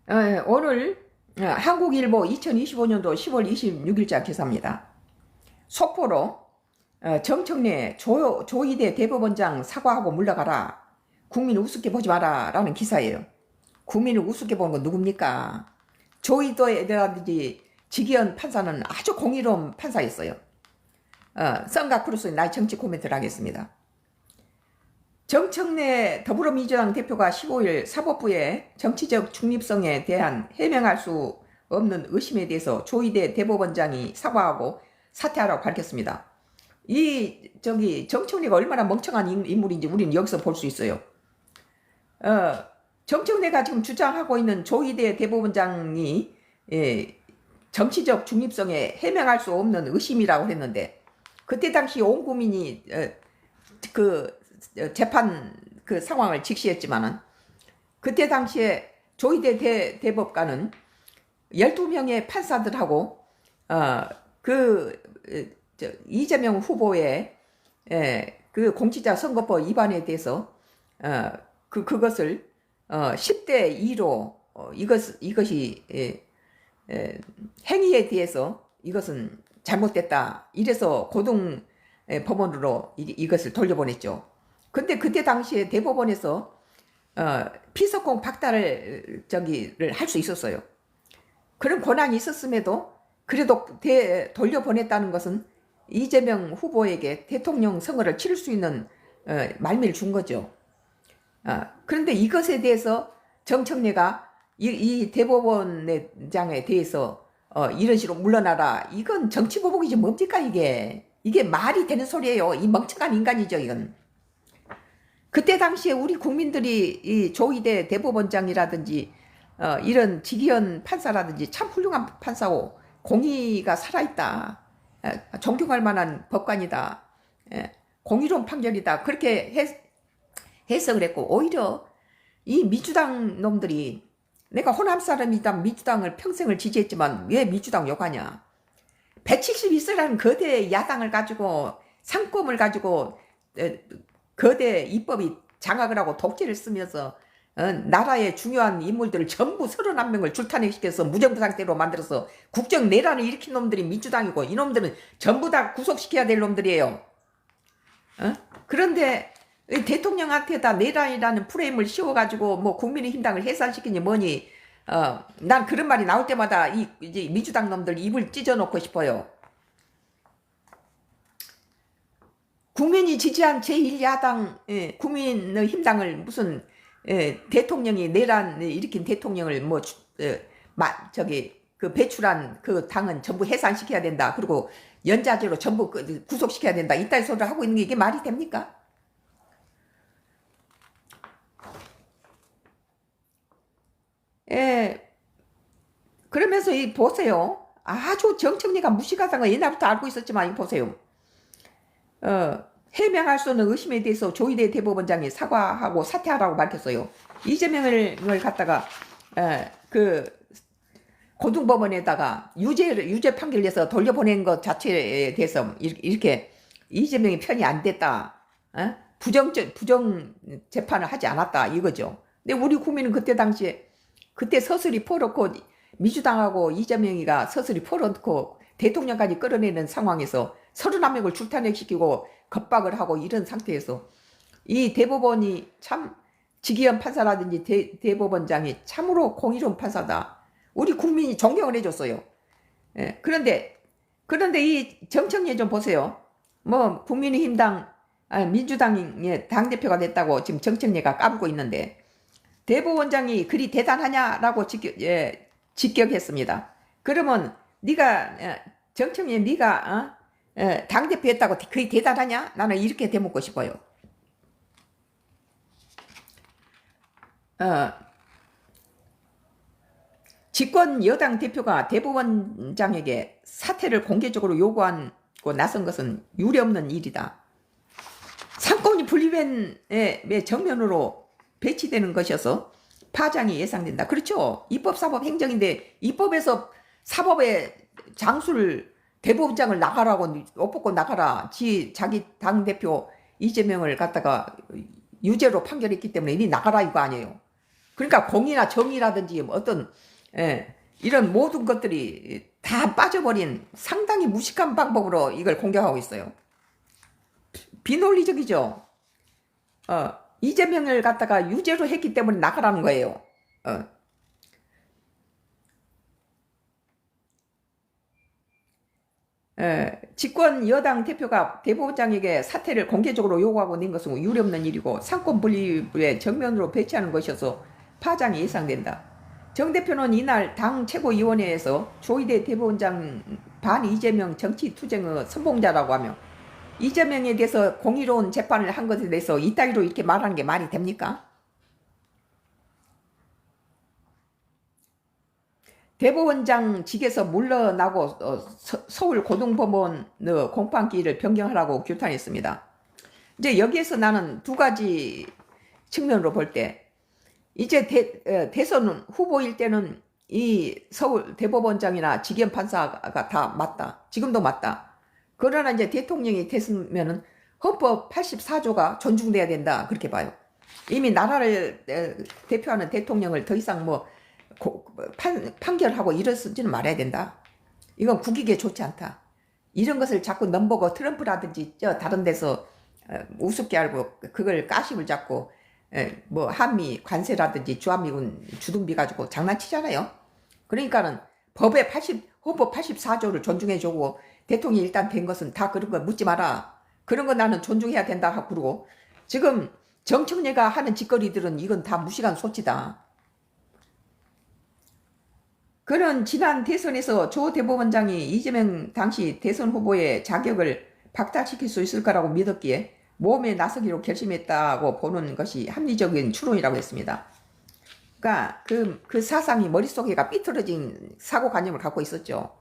오늘 한국일보 2025년도 10월 26일자 기사입니다. 속보로 정청래 조희대 대법원장 사과하고 물러가라. 국민을 우습게 보지 마라 라는 기사예요. 국민을 우습게 보는 건 누굽니까? 조희대라든지 지기현 판사는 아주 공의로운 판사였어요. 썬가 크루스의 나의 정치 코멘트를 하겠습니다. 정청래 더불어민주당 대표가 15일 사법부의 정치적 중립성에 대한 해명할 수 없는 의심에 대해서 조희대 대법원장이 사과하고 사퇴하라고 밝혔습니다. 정청래가 얼마나 멍청한 인물인지 우리는 여기서 볼 수 있어요. 정청래가 지금 주장하고 있는 조희대 대법원장이 정치적 중립성에 해명할 수 없는 의심이라고 했는데, 그때 당시 온 국민이 재판 상황을 직시했지만은, 그때 당시에 조희대 대법관은 12명의 판사들하고 이재명 후보의 그 공직자 선거법 위반에 대해서 그것을 10대 2로 이것이 행위에 대해서 이것은 잘못됐다, 이래서 고등 법원으로 이것을 돌려보냈죠. 근데 그때 당시에 대법원에서 피석공 박탈을 할 수 있었어요. 그런 권한이 있었음에도 그래도 돌려보냈다는 것은 이재명 후보에게 대통령 선거를 치를 수 있는 말미를 준 거죠. 그런데 이것에 대해서 정청래가 이 대법원장에 대해서 이런 식으로 물러나라, 이건 정치보복이지 뭡니까? 이게 말이 되는 소리예요. 이 멍청한 인간이죠, 이건. 그때 당시에 우리 국민들이 이 조희대 대법원장이라든지 이런 지기현 판사라든지 참 훌륭한 판사고 공의가 살아있다, 존경할 만한 법관이다, 공의로운 판결이다, 그렇게 해석을 했고, 오히려 이 민주당 놈들이, 내가 호남 사람이다 민주당을 평생을 지지했지만 왜 민주당 욕하냐? 170 있으라는 거대 야당을 가지고, 상권을 가지고 거대 입법이 장악을 하고 독재를 쓰면서 나라의 중요한 인물들을 전부 31명을 줄타내시켜서 무정부 상태로 만들어서 국정 내란을 일으킨 놈들이 민주당이고, 이놈들은 전부 다 구속시켜야 될 놈들이에요. 그런데 대통령한테다 내란이라는 프레임을 씌워가지고 뭐 국민의힘당을 해산시키니 뭐니, 난 그런 말이 나올 때마다 이제 민주당 놈들 입을 찢어놓고 싶어요. 국민이 지지한 제1야당 국민의힘당을 무슨 대통령이 내란 일으킨 대통령을 배출한 그 당은 전부 해산시켜야 된다, 그리고 연좌제로 전부 구속시켜야 된다, 이따위 소리를 하고 있는 게 이게 말이 됩니까? 그러면서 보세요. 아주 정청래가 무식하다는 거 옛날부터 알고 있었지만, 보세요. 해명할 수 없는 의심에 대해서 조희대 대법원장이 사과하고 사퇴하라고 밝혔어요. 이재명을 갖다가 고등법원에다가 유죄 판결 내서 돌려보낸 것 자체에 대해서 이렇게 이재명이 편이 안 됐다, 부정 재판을 하지 않았다, 이거죠. 근데 우리 국민은 그때 당시에 서슬이 퍼놓고, 민주당하고 이재명이가 서슬이 퍼놓고 대통령까지 끌어내는 상황에서 31명을 줄타내시키고 겁박을 하고 이런 상태에서 이 대법원이 참, 지기현 판사라든지 대법원장이 참으로 공의로운 판사다, 우리 국민이 존경을 해줬어요. 그런데 이 정청래 좀 보세요. 뭐 국민의힘당 민주당의 당대표가 됐다고 지금 정청래가 까불고 있는데, 대법원장이 그리 대단하냐라고 직격했습니다. 그러면 정청래 네가 당대표 했다고 그게 대단하냐? 나는 이렇게 되묻고 싶어요. 집권 여당 대표가 대법원장에게 사퇴를 공개적으로 요구하고 나선 것은 유례없는 일이다. 상권이 분리된 정면으로 배치되는 것이어서 파장이 예상된다. 그렇죠. 입법, 사법, 행정인데 입법에서 사법의 장수를, 대법원장을 나가라고, 옷 벗고 나가라, 자기 당대표 이재명을 갖다가 유죄로 판결했기 때문에 니 나가라 이거 아니에요. 그러니까 공이나 정의라든지 어떤 이런 모든 것들이 다 빠져버린 상당히 무식한 방법으로 이걸 공격하고 있어요. 비논리적이죠. 이재명을 갖다가 유죄로 했기 때문에 나가라는 거예요. 집권 여당 대표가 대법원장에게 사퇴를 공개적으로 요구하고 낸 것은 유례없는 일이고 상권 분립에 정면으로 배치하는 것이어서 파장이 예상된다. 정 대표는 이날 당 최고위원회에서 조희대 대법원장 반 이재명 정치투쟁의 선봉자라고 하며 이재명에 대해서 공의로운 재판을 한 것에 대해서 이따위로 이렇게 말하는 게 말이 됩니까? 대법원장직에서 물러나고 서울 고등법원의 공판기일을 변경하라고 규탄했습니다. 이제 여기에서 나는 두 가지 측면으로 볼 때 이제 대선 후보일 때는 이 서울 대법원장이나 지기현 판사가 다 맞다. 지금도 맞다. 그러나 이제 대통령이 됐으면은 헌법 84조가 존중돼야 된다. 그렇게 봐요. 이미 나라를 대표하는 대통령을 더 이상 뭐 판결하고 이러지는 말아야 된다. 이건 국익에 좋지 않다. 이런 것을 자꾸 넘보고 트럼프라든지 다른 데서 우습게 알고 그걸 까심을 잡고 뭐 한미 관세라든지 주한미군 주둔비 가지고 장난치잖아요. 그러니까는 헌법 84조를 존중해주고 대통령이 일단 된 것은 다 그런 거 묻지 마라. 그런 거 나는 존중해야 된다 하고 그러고 지금 정청래가 하는 짓거리들은 이건 다 무시한 소치다. 그는 지난 대선에서 조 대법원장이 이재명 당시 대선 후보의 자격을 박탈시킬 수 있을 거라고 믿었기에 모험에 나서기로 결심했다고 보는 것이 합리적인 추론이라고 했습니다. 그러니까 그 사상이 머릿속에가 삐뚤어진 사고관념을 갖고 있었죠.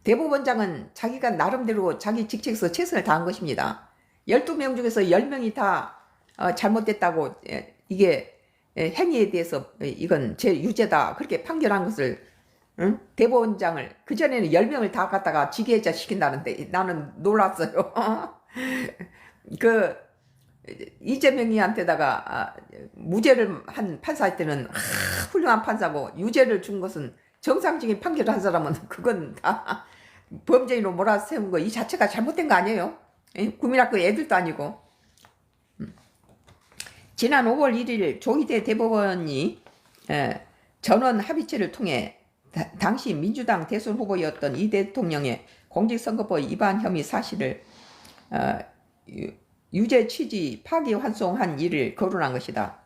대법원장은 자기가 나름대로 자기 직책에서 최선을 다한 것입니다. 12명 중에서 10명이 다 잘못됐다고 이게 행위에 대해서 이건 제 유죄다 그렇게 판결한 것을 대법원장을 그전에는 10명을 다 갖다가 직위해자 시킨다는데 나는 놀랐어요. 그 이재명이한테다가 무죄를 한 판사할 때는 훌륭한 판사고 유죄를 준 것은 정상적인 판결을 한 사람은 그건 다 범죄인으로 몰아세운 거 이 자체가 잘못된 거 아니에요? 국민학교 애들도 아니고. 지난 5월 1일 조희대 대법원이 전원 합의체를 통해 당시 민주당 대선 후보였던 이 대통령의 공직선거법 위반 혐의 사실을 유죄 취지 파기환송한 일을 거론한 것이다.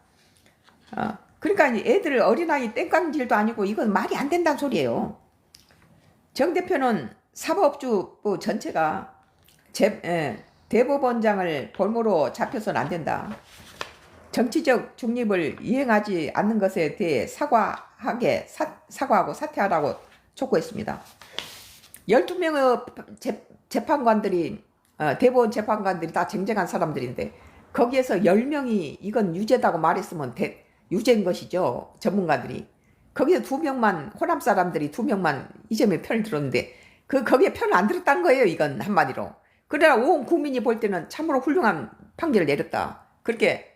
그러니까 애들 어린아이 땡깡질도 아니고 이건 말이 안 된다는 소리예요. 정 대표는 사법주부 전체가 대법원장을 볼모로 잡혀서는 안 된다. 정치적 중립을 이행하지 않는 것에 대해 사과하고 사퇴하라고 촉구했습니다. 12명의 재판관들이 대법원 재판관들이 다 쟁쟁한 사람들인데 거기에서 10명이 이건 유죄다고 말했으면 유죄인 것이죠. 전문가들이. 거기서 2명만 호남 사람들이 2명만 이재명 편을 들었는데 거기에 편을 안 들었다는 거예요. 이건 한마디로. 그러나 온 국민이 볼 때는 참으로 훌륭한 판결을 내렸다. 그렇게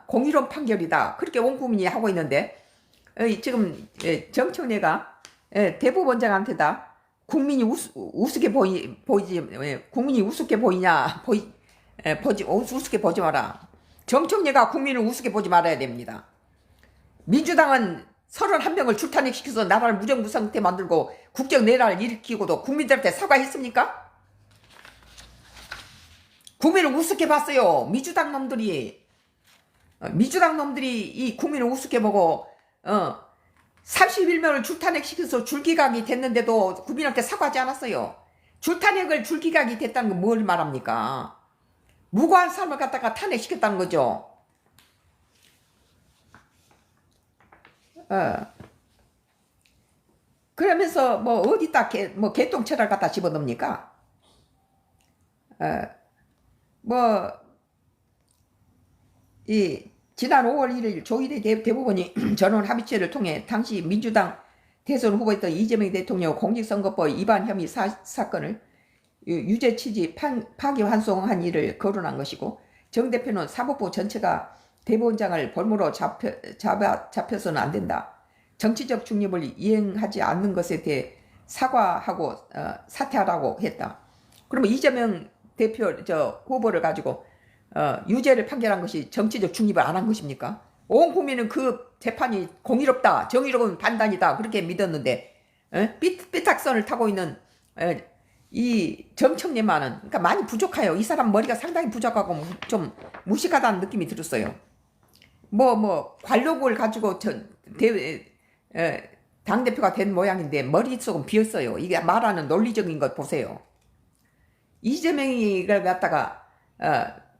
공의로운 판결이다. 그렇게 온 국민이 하고 있는데 지금 정청래가 대법원장한테다 국민이 우습게 보이지 국민이 우습게 보이냐 우습게 보지 마라. 정청래가 국민을 우습게 보지 말아야 됩니다. 민주당은 31명을 출탄핵시켜서 나라를 무정부상태 만들고 국정내란을 일으키고도 국민들한테 사과했습니까? 국민을 우습게 봤어요. 민주당 놈들이 이 국민을 우습게 보고 31명을 줄탄핵시켜서 줄기각이 됐는데도 국민한테 사과하지 않았어요. 줄탄핵을 줄기각이 됐다는 건 뭘 말합니까? 무고한 사람을 갖다가 탄핵시켰다는 거죠. 그러면서 뭐 어디다 개똥채를 갖다 집어넣습니까? 지난 5월 1일 조희대 대법원이 전원 합의체를 통해 당시 민주당 대선 후보였던 이재명 대통령 공직선거법 위반 혐의 사건을 유죄 취지 파기환송한 일을 거론한 것이고 정 대표는 사법부 전체가 대법원장을 볼모로 잡혀서는 안 된다. 정치적 중립을 이행하지 않는 것에 대해 사과하고 사퇴하라고 했다. 그러면 이재명 대표 후보를 가지고 유죄를 판결한 것이 정치적 중립을 안 한 것입니까? 온 국민은 그 재판이 공의롭다, 정의로운 판단이다 그렇게 믿었는데 삐딱선을 타고 있는 이 정청래만은 그러니까 많이 부족해요. 이 사람 머리가 상당히 부족하고 좀 무식하다는 느낌이 들었어요. 관록을 가지고 당대표가 된 모양인데 머릿속은 비었어요. 이게 말하는 논리적인 것 보세요. 이재명이를 갖다가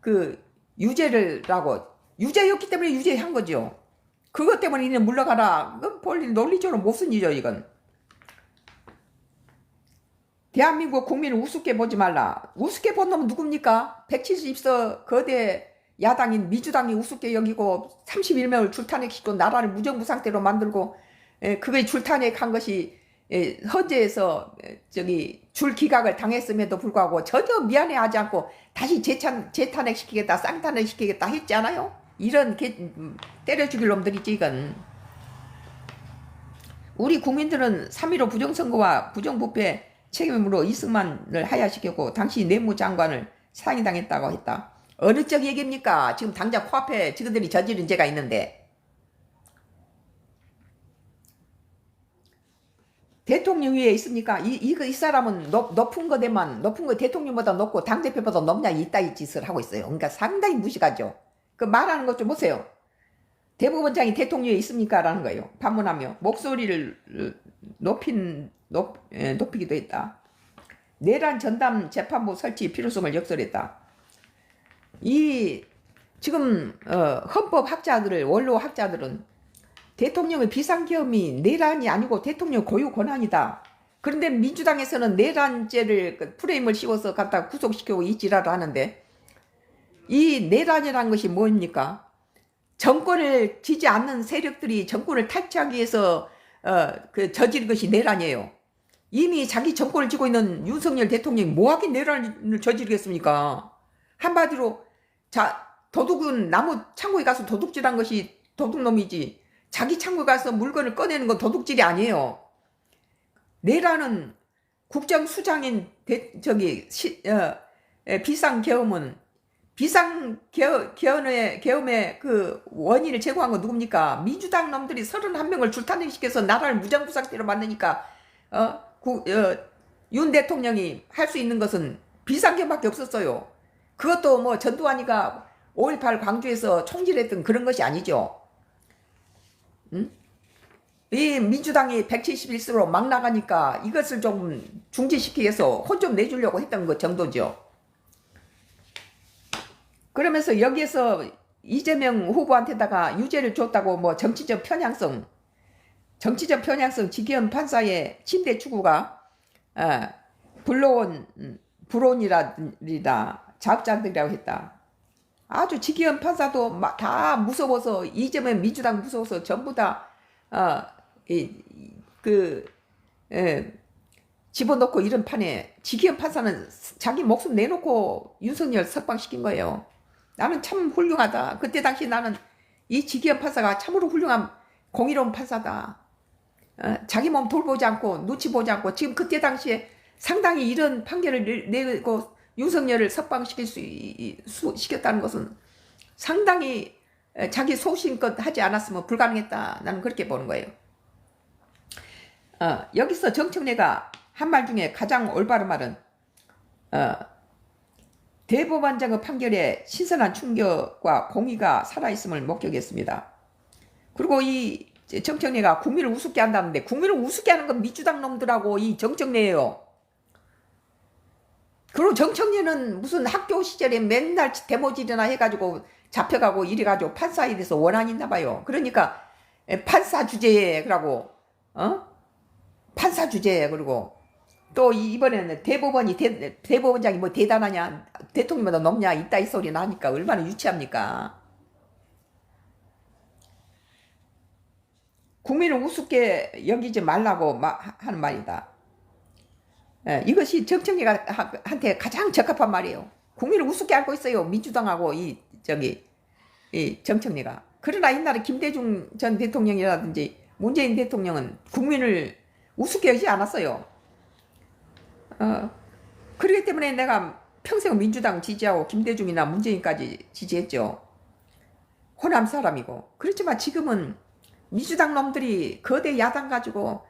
그 유죄를라고 유죄였기 때문에 유죄한 거죠. 그것 때문에 이는 물러가라. 그건 본인 논리적으로 무슨 일이죠 이건. 대한민국 국민을 우습게 보지 말라. 우습게 본 놈은 누굽니까? 170석 거대 야당인 민주당이 우습게 여기고 31명을 줄탄핵시키고 나라를 무정부상태로 만들고 그게 줄탄핵한 것이 헌재에서 줄 기각을 당했음에도 불구하고 전혀 미안해하지 않고 다시 재탄핵시키겠다 쌍탄핵시키겠다 했지 않아요? 이런 때려 죽일 놈들이지 이건. 우리 국민들은 3.15 부정선거와 부정부패 책임으로 이승만을 하야시켰고 당시 내무장관을 사형당했다고 했다. 어느 쪽 얘기입니까? 지금 당장 코앞에 지그들이 저지른 죄가 있는데. 대통령 위에 있습니까? 이 사람은 높은 거대만 높은 거 대통령보다 높고 당대표보다 높냐 이따위 짓을 하고 있어요. 그러니까 상당히 무식하죠. 그 말하는 것 좀 보세요. 대법원장이 대통령에 있습니까? 라는 거예요. 반문하며 목소리를 높이기도 했다. 내란 전담 재판부 설치 필요성을 역설했다. 이 지금 헌법학자들을 원로학자들은 대통령의 비상계엄이 내란이 아니고 대통령 고유 권한이다. 그런데 민주당에서는 내란죄를 프레임을 씌워서 갖다 구속시키고 이 지랄을 하는데 이 내란이라는 것이 뭡니까? 정권을 지지 않는 세력들이 정권을 탈취하기 위해서 저지른 것이 내란이에요. 이미 자기 정권을 쥐고 있는 윤석열 대통령이 뭐하긴 내란을 저지르겠습니까? 한마디로 도둑은 나무 창고에 가서 도둑질한 것이 도둑놈이지 자기 창고에 가서 물건을 꺼내는 건 도둑질이 아니에요. 내란은 국정수장인 비상계엄은 비상계엄의 그 원인을 제공한 건 누굽니까? 민주당 놈들이 31명을 줄탄핵시켜서 나라를 무정부상태로 만드니까 윤 대통령이 할 수 있는 것은 비상계엄밖에 없었어요. 그것도 전두환이가 5.18 광주에서 총질했던 그런 것이 아니죠. 응? 이 민주당이 171석으로 막 나가니까 이것을 좀 중지시키기 위해서 혼 좀 내주려고 했던 것 정도죠. 그러면서 여기에서 이재명 후보한테다가 유죄를 줬다고 정치적 편향성 지기현 판사의 침대 추구가 불온이라 자업자득이라고 했다. 아주 지기현 판사도 다 무서워서 이재명 민주당 무서워서 전부 다 집어넣고 이런 판에 지기현 판사는 자기 목숨 내놓고 윤석열 석방시킨 거예요. 나는 참 훌륭하다. 그때 당시 나는 이 지기현 판사가 참으로 훌륭한 공의로운 판사다. 자기 몸 돌보지 않고 눈치 보지 않고 지금 그때 당시에 상당히 이런 판결을 내고 윤석열을 석방시켰다는 것은 상당히 자기 소신껏 하지 않았으면 불가능했다. 나는 그렇게 보는 거예요. 여기서 정청래가 한 말 중에 가장 올바른 말은 대법원장의 판결에 신선한 충격과 공의가 살아있음을 목격했습니다. 그리고 이 정청래가 국민을 우습게 한다는데 국민을 우습게 하는 건 민주당 놈들하고 이 정청래예요. 그리고 정청래는 무슨 학교 시절에 맨날 데모질이나 해가지고 잡혀가고 이래가지고 판사에 대해서 원한이 있나 봐요. 그러니까 판사 주제에 그러고 판사 주제에 그리고 또 이번에는 대법원장이 대단하냐 대통령보다 높냐 이따 이 소리 나니까 얼마나 유치합니까? 국민을 우습게 여기지 말라고 하는 말이다. 이것이 정청래가 한테 가장 적합한 말이에요. 국민을 우습게 알고 있어요. 민주당하고 이 정청래가. 그러나 옛날에 김대중 전 대통령이라든지 문재인 대통령은 국민을 우습게 여기지 않았어요. 그렇기 때문에 내가 평생 민주당 지지하고 김대중이나 문재인까지 지지했죠. 호남 사람이고. 그렇지만 지금은 민주당 놈들이 거대 야당 가지고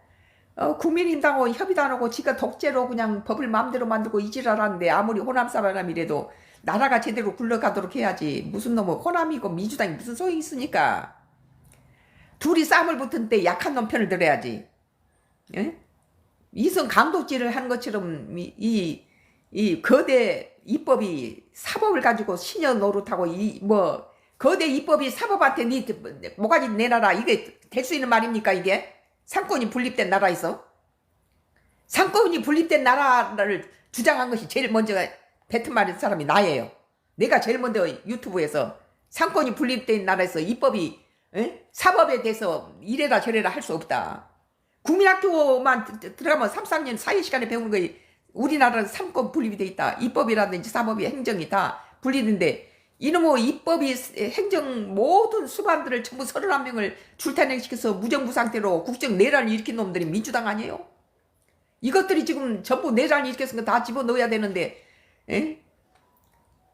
국민의힘당하고 협의도 안 하고 지가 독재로 그냥 법을 마음대로 만들고 이지랄하는데 아무리 호남 사람이라도 나라가 제대로 굴러가도록 해야지. 무슨 놈은 호남이고 민주당이 무슨 소용이 있으니까. 둘이 싸움을 붙은 때 약한 놈 편을 들어야지. 예? 이성 강도질을 한 것처럼 이 거대 입법이 사법을 가지고 신여 노릇하고 뭐 거대 입법이 사법한테 니 뭐가지 내놔라 이게 될 수 있는 말입니까 이게? 상권이 분립된 나라에서 상권이 분립된 나라를 주장한 것이 제일 먼저 뱉은 말인 사람이 나예요. 내가 제일 먼저 유튜브에서 상권이 분립된 나라에서 입법이 사법에 대해서 이래라 저래라 할 수 없다. 국민학교만 들어가면 3, 4년 사회 시간에 배우는 거에 우리나라는 상권 분립이 돼 있다. 입법이라든지 사법이 행정이 다 분리된데 이놈의 입법이 행정 모든 수반들을 전부 31명을 출퇴근시켜서 무정부상태로 국정 내란을 일으킨 놈들이 민주당 아니에요? 이것들이 지금 전부 내란을 일으켜서 다 집어넣어야 되는데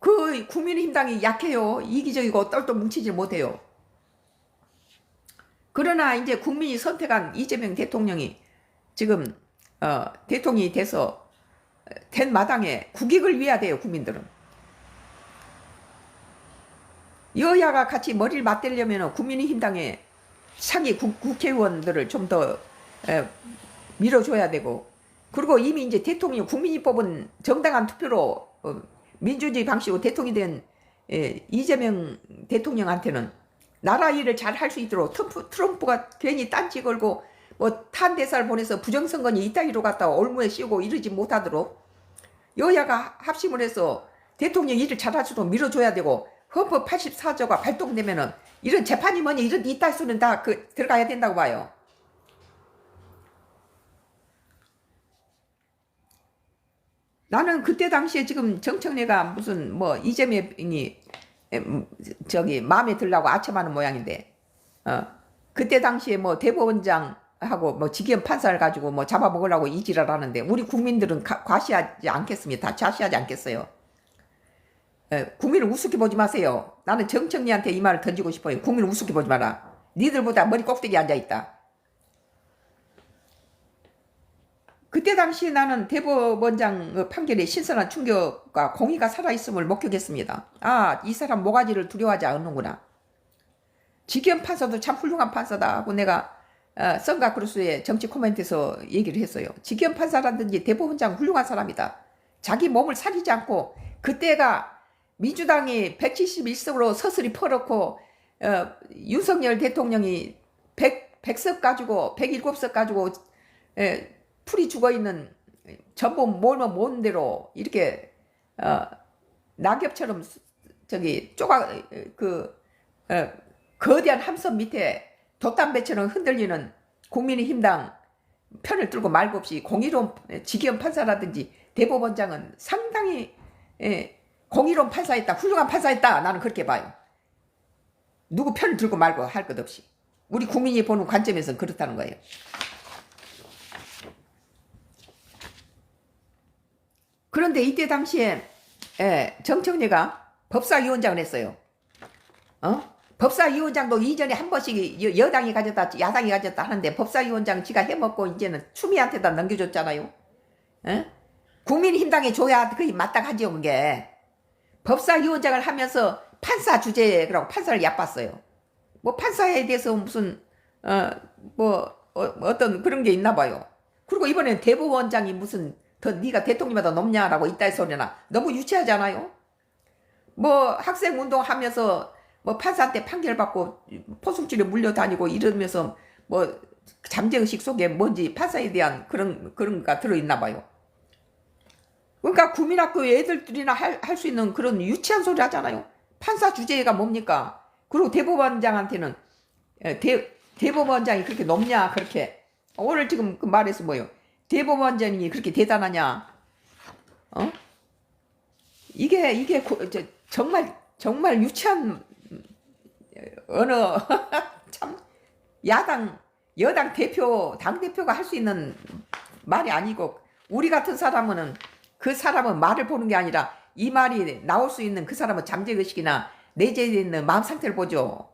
그 국민의힘당이 약해요. 이기적이고 똘똘 뭉치질 못해요. 그러나 이제 국민이 선택한 이재명 대통령이 지금 대통령이 돼서 된 마당에 국익을 위해야 돼요. 국민들은. 여야가 같이 머리를 맞대려면 국민의힘당의 상위 국회의원들을 좀 더 밀어줘야 되고, 그리고 이미 이제 대통령 국민이 뽑은 정당한 투표로 민주주의 방식으로 대통령이 된 이재명 대통령한테는 나라 일을 잘 할 수 있도록 트럼프가 괜히 딴지 걸고 뭐 탄대사를 보내서 부정선거니 이따위로 갔다가 올무에 씌우고 이러지 못하도록 여야가 합심을 해서 대통령 일을 잘할 수 있도록 밀어줘야 되고, 헌법 84조가 발동되면은 이런 재판이 뭐니 이런 이따 수는 다 들어가야 된다고 봐요. 나는 그때 당시에 지금 정청래가 무슨 뭐 이재명이 저기 마음에 들라고 아첨하는 모양인데, 그때 당시에 뭐 대법원장하고 뭐 직위원 판사를 가지고 뭐 잡아먹으려고 이지랄 하는데 우리 국민들은 과시하지 않겠습니다. 다 좌시하지 않겠어요. 국민을 우습게 보지 마세요. 나는 정청래한테 이 말을 던지고 싶어요. 국민을 우습게 보지 마라. 니들보다 머리 꼭대기에 앉아있다. 그때 당시에 나는 대법원장 판결에 신선한 충격과 공의가 살아있음을 목격했습니다. 아, 이 사람 모가지를 두려워하지 않는구나. 직위원 판사도 참 훌륭한 판사다 하고 내가 선가크루스의 정치 코멘트에서 얘기를 했어요. 직위원 판사라든지 대법원장 훌륭한 사람이다. 자기 몸을 사리지 않고, 그때가 민주당이 171석으로 서슬이 퍼놓고 윤석열 대통령이 100석 가지고 107석 가지고 풀이 죽어있는 전부 몰면 모은 대로 이렇게 낙엽처럼 저기 거대한 함선 밑에 돛담배처럼 흔들리는 국민의힘당 편을 들고 말고 없이 공의로운 직위원 판사라든지 대법원장은 상당히 공의로운 판사였다. 훌륭한 판사였다. 나는 그렇게 봐요. 누구 편을 들고 말고 할 것 없이. 우리 국민이 보는 관점에서는 그렇다는 거예요. 그런데 이때 당시에 정청래가 법사위원장을 했어요. 법사위원장도 이전에 한 번씩 여당이 가졌다 야당이 가졌다 하는데 법사위원장 지가 해먹고 이제는 추미애한테다 넘겨줬잖아요. 국민의힘당에 줘야 그게 마땅하지요. 그게 법사위원장을 하면서 판사 주제라고 판사를 얕봤어요. 뭐 판사에 대해서 무슨 어떤 그런 게 있나 봐요. 그리고 이번엔 대법원장이 무슨 더 네가 대통령보다 높냐라고 이따위 소리나. 너무 유치하지 않아요? 뭐 학생 운동하면서 뭐 판사한테 판결받고 포승줄에 물려다니고 이러면서 뭐 잠재의식 속에 뭔지 판사에 대한 그런 거가 들어있나 봐요. 그러니까 국민학교 애들들이나 할 수 있는 그런 유치한 소리 하잖아요. 판사 주제가 뭡니까? 그리고 대법원장한테는 대법원장이 그렇게 높냐 그렇게. 오늘 지금 그 말에서 뭐예요? 대법원장이 그렇게 대단하냐? 이게 정말 유치한 어느 참 야당 여당 대표 당 대표가 할 수 있는 말이 아니고 우리 같은 사람은 그 사람은 말을 보는 게 아니라 이 말이 나올 수 있는 그 사람은 잠재의식이나 내재에 있는 마음 상태를 보죠.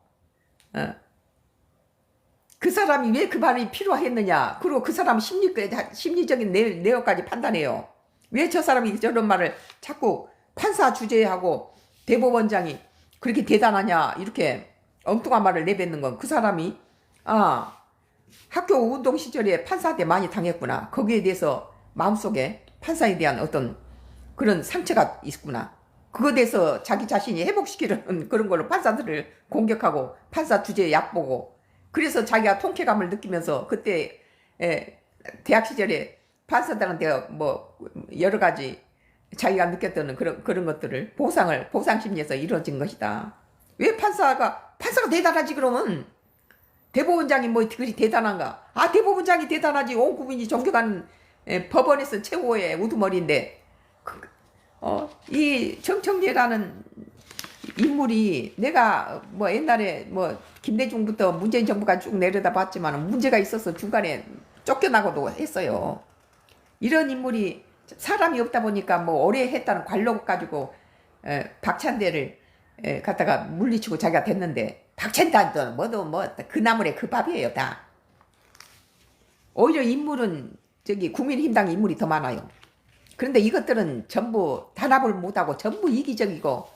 그 사람이 왜 그 말이 필요했느냐. 그리고 그 사람 심리적인 내용까지 판단해요. 왜 저 사람이 저런 말을 자꾸 판사 주재하고 대법원장이 그렇게 대단하냐 이렇게 엉뚱한 말을 내뱉는 건 그 사람이 학교 운동 시절에 판사한테 많이 당했구나. 거기에 대해서 마음속에 판사에 대한 어떤 그런 상처가 있구나. 그거에 대해서 자기 자신이 회복시키려는 그런 걸로 판사들을 공격하고 판사 주제에 약보고 그래서 자기가 통쾌감을 느끼면서 그때 대학 시절에 판사들한테 뭐 여러 가지 자기가 느꼈던 그런 것들을 보상 심리에서 이루어진 것이다. 왜 판사가 대단하지 그러면 대법원장이 뭐 그리 대단한가? 대법원장이 대단하지. 온 국민이 존경하는 법원에서 최고의 우두머리인데 이 정청래라는 인물이 내가 뭐 옛날에 뭐 김대중부터 문재인 정부가 쭉 내려다 봤지만 문제가 있어서 중간에 쫓겨나고도 했어요. 이런 인물이 사람이 없다 보니까 뭐 오래 했다는 관록 가지고 박찬대를 갖다가 물리치고 자기가 됐는데 박찬대도 뭐 그 나물에 그 밥이에요 다. 오히려 인물은 저기 국민의힘당 인물이 더 많아요. 그런데 이것들은 전부 단합을 못하고 전부 이기적이고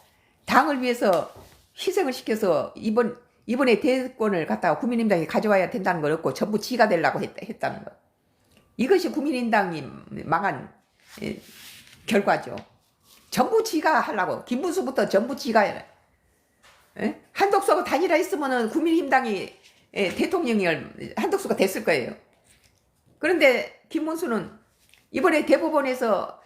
당을 위해서 희생을 시켜서 이번에 대권을 갖다가 국민의힘당이 가져와야 된다는 걸 없고 전부 지가 되려고 했다는 것. 이것이 국민의힘당이 망한 결과죠. 전부 지가 하려고. 김문수부터 전부 지가 해라. 한덕수하고 단일화 했으면은 국민의힘당이 대통령을 한덕수가 됐을 거예요. 그런데 김문수는 이번에 대법원에서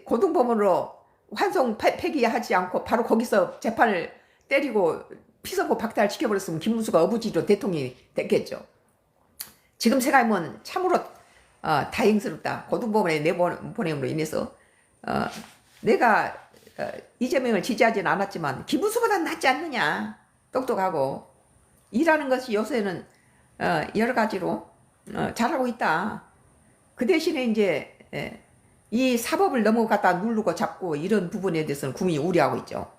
고등법원으로 환송 폐기하지 않고 바로 거기서 재판을 때리고 피선고 박탈 시켜버렸으면 김문수가 어부지로 대통령이 됐겠죠. 지금 생각하면 참으로 다행스럽다. 고등법원에 내보냄으로 인해서 내가 이재명을 지지하지는 않았지만 김문수보다 낫지 않느냐. 똑똑하고 일하는 것이 요새는 여러 가지로 잘하고 있다. 그 대신에 이제 이 사법을 너무 갖다 누르고 잡고 이런 부분에 대해서는 국민이 우려하고 있죠.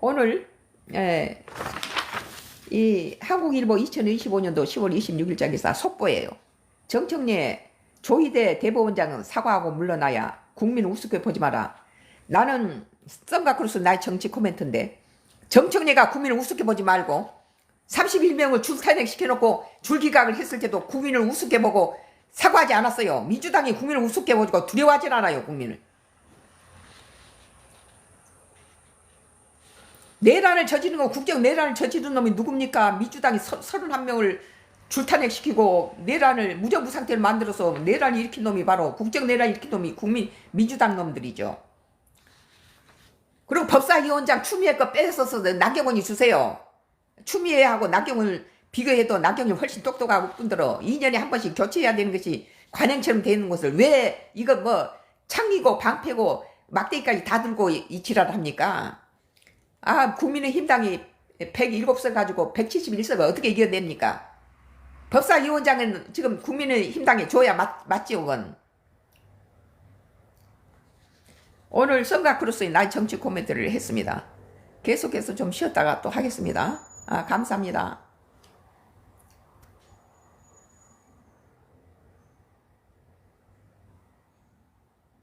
오늘 이 한국일보 2025년도 10월 26일자 기사 속보예요. 정청래 조희대 대법원장은 사과하고 물러나야 국민 우습게 보지 마라. 나는 썬가크루스 나의 정치 코멘트인데 정청래가 국민을 우습게 보지 말고 31명을 줄탄핵 시켜놓고 줄기각을 했을 때도 국민을 우습게 보고 사과하지 않았어요. 민주당이 국민을 우습게 보고 두려워하진 않아요. 국민을. 내란을 저지른 거 국정 내란을 저지른 놈이 누굽니까? 민주당이 31명을 줄탄핵시키고 내란을 무정부 상태를 만들어서 내란을 일으킨 놈이 바로 국정 내란을 일으킨 놈이 민주당 놈들이죠. 그리고 법사위원장 추미애 거 뺏어서 나경원이 주세요. 추미애하고 나경원을 비교해도 나경이 훨씬 똑똑하고 뿐더러 2년에 한 번씩 교체해야 되는 것이 관행처럼 되는 것을 왜 이거 뭐 창이고 방패고 막대기까지 다 들고 이 지랄을 합니까? 국민의힘당이 107석 가지고 171석을 어떻게 이겨냅니까? 법사위원장은 지금 국민의힘당에 줘야 맞지요, 그건. 오늘 썬가크루스의 나의 정치 코멘트를 했습니다. 계속해서 좀 쉬었다가 또 하겠습니다. 감사합니다.